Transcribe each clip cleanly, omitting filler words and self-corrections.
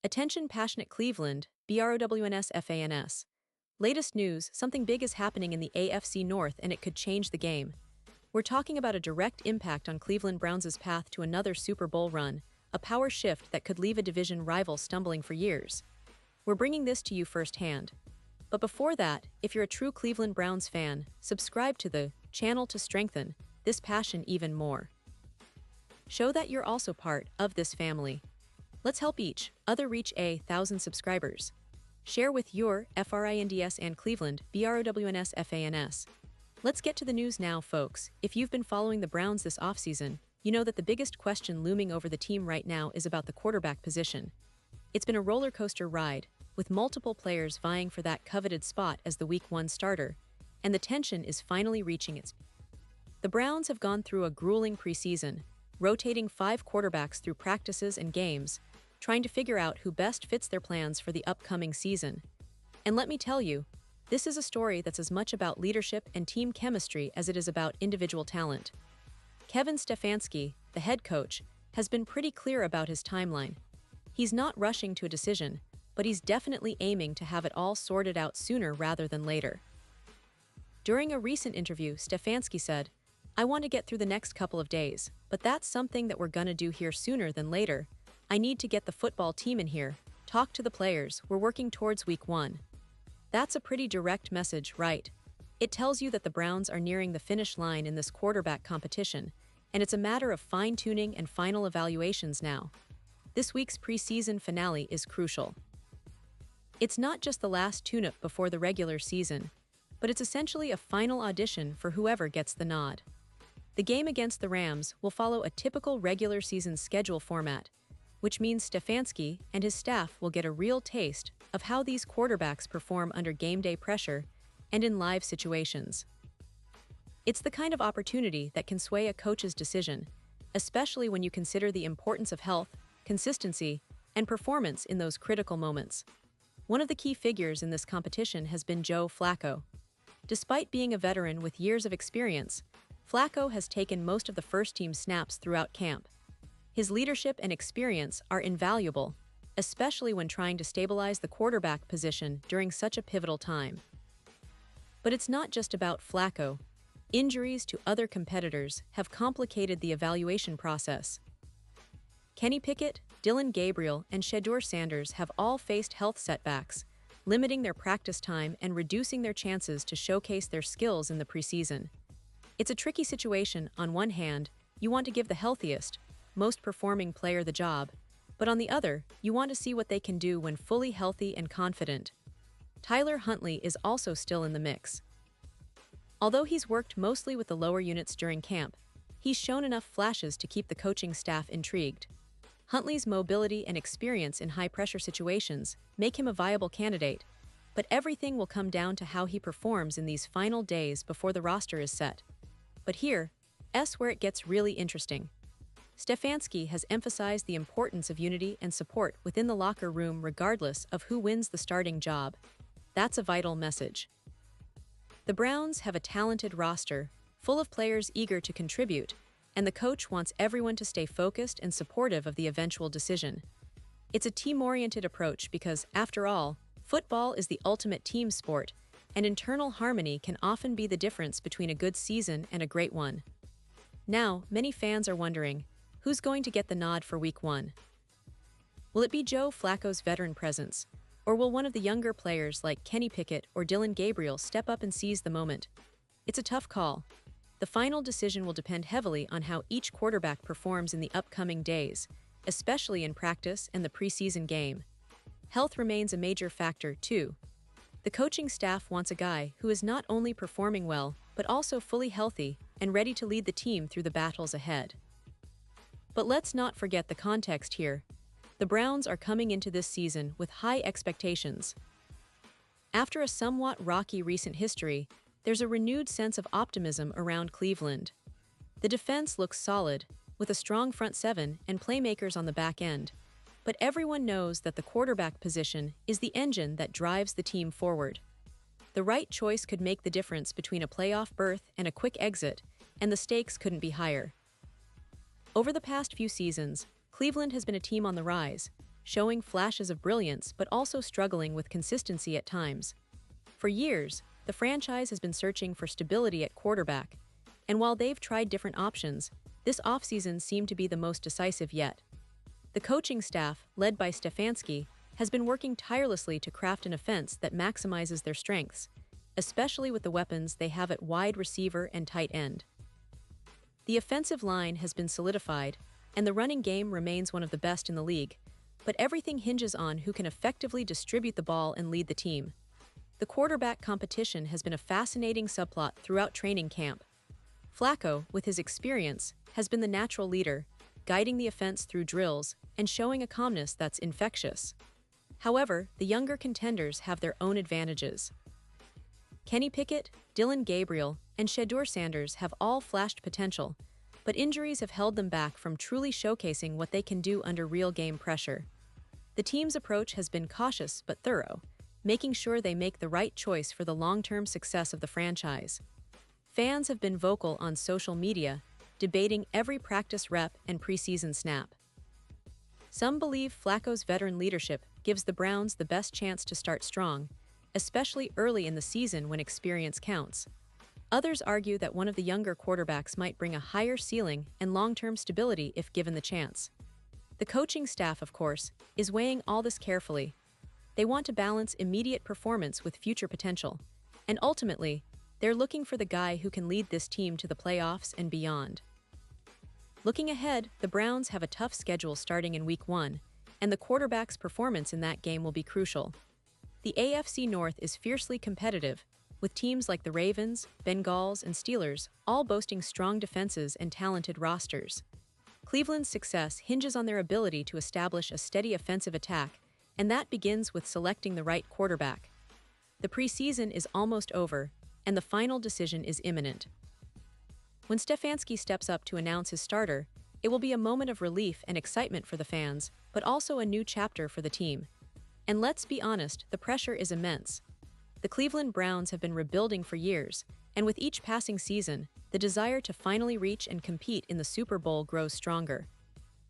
Attention passionate Cleveland, BROWNS FANS. Latest news, something big is happening in the AFC North and it could change the game. We're talking about a direct impact on Cleveland Browns' path to another Super Bowl run, a power shift that could leave a division rival stumbling for years. We're bringing this to you firsthand. But before that, if you're a true Cleveland Browns fan, subscribe to the channel to strengthen this passion even more. Show that you're also part of this family. Let's help each other reach 1,000 subscribers. Share with your FRINDS and Cleveland BROWNS FANS. Let's get to the news now, folks. If you've been following the Browns this offseason, you know that the biggest question looming over the team right now is about the quarterback position. It's been a roller coaster ride, with multiple players vying for that coveted spot as the Week 1 starter, and the tension is finally reaching its peak. The Browns have gone through a grueling preseason, rotating 5 quarterbacks through practices and games, trying to figure out who best fits their plans for the upcoming season. And let me tell you, this is a story that's as much about leadership and team chemistry as it is about individual talent. Kevin Stefanski, the head coach, has been pretty clear about his timeline. He's not rushing to a decision, but he's definitely aiming to have it all sorted out sooner rather than later. During a recent interview, Stefanski said, "I want to get through the next couple of days, but that's something that we're gonna do here sooner than later. I need to get the football team in here, talk to the players, we're working towards Week 1. That's a pretty direct message, right? It tells you that the Browns are nearing the finish line in this quarterback competition, and it's a matter of fine-tuning and final evaluations now. This week's preseason finale is crucial. It's not just the last tune-up before the regular season, but it's essentially a final audition for whoever gets the nod. The game against the Rams will follow a typical regular season schedule format, which means Stefanski and his staff will get a real taste of how these quarterbacks perform under game day pressure and in live situations. It's the kind of opportunity that can sway a coach's decision, especially when you consider the importance of health, consistency, and performance in those critical moments. One of the key figures in this competition has been Joe Flacco. Despite being a veteran with years of experience, Flacco has taken most of the first-team snaps throughout camp. His leadership and experience are invaluable, especially when trying to stabilize the quarterback position during such a pivotal time. But it's not just about Flacco. Injuries to other competitors have complicated the evaluation process. Kenny Pickett, Dillon Gabriel, and Shedeur Sanders have all faced health setbacks, limiting their practice time and reducing their chances to showcase their skills in the preseason. It's a tricky situation. On one hand, you want to give the healthiest, most performing player the job, but on the other, you want to see what they can do when fully healthy and confident. Tyler Huntley is also still in the mix. Although he's worked mostly with the lower units during camp, he's shown enough flashes to keep the coaching staff intrigued. Huntley's mobility and experience in high-pressure situations make him a viable candidate, but everything will come down to how he performs in these final days before the roster is set. But here's where it gets really interesting. Stefanski has emphasized the importance of unity and support within the locker room regardless of who wins the starting job. That's a vital message. The Browns have a talented roster, full of players eager to contribute, and the coach wants everyone to stay focused and supportive of the eventual decision. It's a team-oriented approach because, after all, football is the ultimate team sport, and internal harmony can often be the difference between a good season and a great one. Now, many fans are wondering, who's going to get the nod for Week 1? Will it be Joe Flacco's veteran presence, or will one of the younger players like Kenny Pickett or Dillon Gabriel step up and seize the moment? It's a tough call. The final decision will depend heavily on how each quarterback performs in the upcoming days, especially in practice and the preseason game. Health remains a major factor, too. The coaching staff wants a guy who is not only performing well, but also fully healthy and ready to lead the team through the battles ahead. But let's not forget the context here. The Browns are coming into this season with high expectations. After a somewhat rocky recent history, there's a renewed sense of optimism around Cleveland. The defense looks solid, with a strong front seven and playmakers on the back end, but everyone knows that the quarterback position is the engine that drives the team forward. The right choice could make the difference between a playoff berth and a quick exit, and the stakes couldn't be higher. Over the past few seasons, Cleveland has been a team on the rise, showing flashes of brilliance but also struggling with consistency at times. For years, the franchise has been searching for stability at quarterback, and while they've tried different options, this offseason seemed to be the most decisive yet. The coaching staff, led by Stefanski, has been working tirelessly to craft an offense that maximizes their strengths, especially with the weapons they have at wide receiver and tight end. The offensive line has been solidified, and the running game remains one of the best in the league, but everything hinges on who can effectively distribute the ball and lead the team. The quarterback competition has been a fascinating subplot throughout training camp. Flacco, with his experience, has been the natural leader, guiding the offense through drills and showing a calmness that's infectious. However, the younger contenders have their own advantages. Kenny Pickett, Dylan Gabriel, and Shedeur Sanders have all flashed potential, but injuries have held them back from truly showcasing what they can do under real game pressure. The team's approach has been cautious but thorough, making sure they make the right choice for the long-term success of the franchise. Fans have been vocal on social media, debating every practice rep and preseason snap. Some believe Flacco's veteran leadership gives the Browns the best chance to start strong, especially early in the season when experience counts. Others argue that one of the younger quarterbacks might bring a higher ceiling and long-term stability if given the chance. The coaching staff, of course, is weighing all this carefully. They want to balance immediate performance with future potential, and ultimately, they're looking for the guy who can lead this team to the playoffs and beyond. Looking ahead, the Browns have a tough schedule starting in Week 1, and the quarterback's performance in that game will be crucial. The AFC North is fiercely competitive, with teams like the Ravens, Bengals, and Steelers all boasting strong defenses and talented rosters. Cleveland's success hinges on their ability to establish a steady offensive attack, and that begins with selecting the right quarterback. The preseason is almost over, and the final decision is imminent. When Stefanski steps up to announce his starter, it will be a moment of relief and excitement for the fans, but also a new chapter for the team. And let's be honest, the pressure is immense. The Cleveland Browns have been rebuilding for years, and with each passing season, the desire to finally reach and compete in the Super Bowl grows stronger.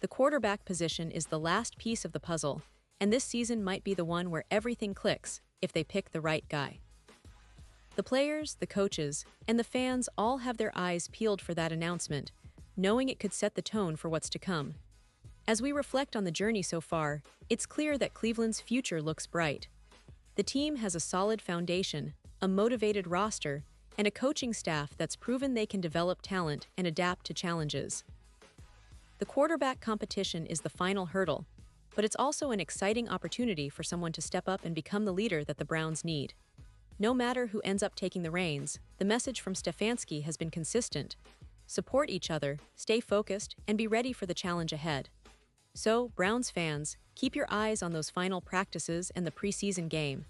The quarterback position is the last piece of the puzzle, and this season might be the one where everything clicks if they pick the right guy. The players, the coaches, and the fans all have their eyes peeled for that announcement, knowing it could set the tone for what's to come. As we reflect on the journey so far, it's clear that Cleveland's future looks bright. The team has a solid foundation, a motivated roster, and a coaching staff that's proven they can develop talent and adapt to challenges. The quarterback competition is the final hurdle, but it's also an exciting opportunity for someone to step up and become the leader that the Browns need. No matter who ends up taking the reins, the message from Stefanski has been consistent. Support each other, stay focused, and be ready for the challenge ahead. So, Browns fans, keep your eyes on those final practices and the preseason game.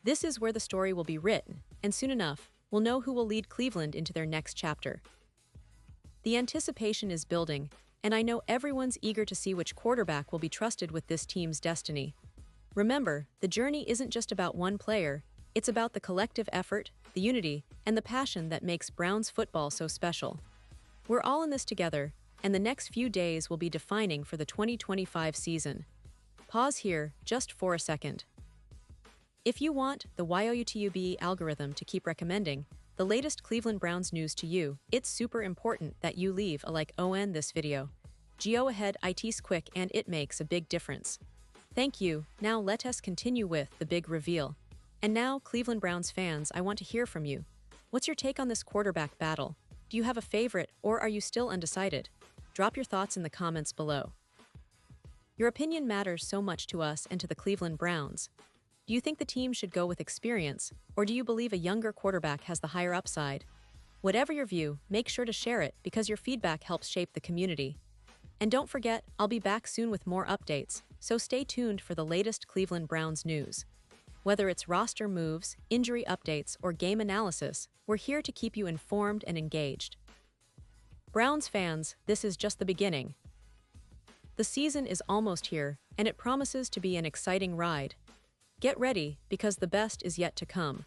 This is where the story will be written, and soon enough, we'll know who will lead Cleveland into their next chapter. The anticipation is building, and I know everyone's eager to see which quarterback will be trusted with this team's destiny. Remember, the journey isn't just about one player, it's about the collective effort, the unity, and the passion that makes Browns football so special. We're all in this together, and the next few days will be defining for the 2025 season. Pause here just for a second. If you want the YOUTUB algorithm to keep recommending the latest Cleveland Browns news to you, it's super important that you leave a like on this video. Go ahead, it's quick and it makes a big difference. Thank you. Now let us continue with the big reveal. And now, Cleveland Browns fans, I want to hear from you. What's your take on this quarterback battle? Do you have a favorite, or are you still undecided? Drop your thoughts in the comments below. Your opinion matters so much to us and to the Cleveland Browns. Do you think the team should go with experience, or do you believe a younger quarterback has the higher upside? Whatever your view, make sure to share it because your feedback helps shape the community. And don't forget, I'll be back soon with more updates, so stay tuned for the latest Cleveland Browns news. Whether it's roster moves, injury updates, or game analysis, we're here to keep you informed and engaged. Browns fans, this is just the beginning. The season is almost here, and it promises to be an exciting ride. Get ready, because the best is yet to come.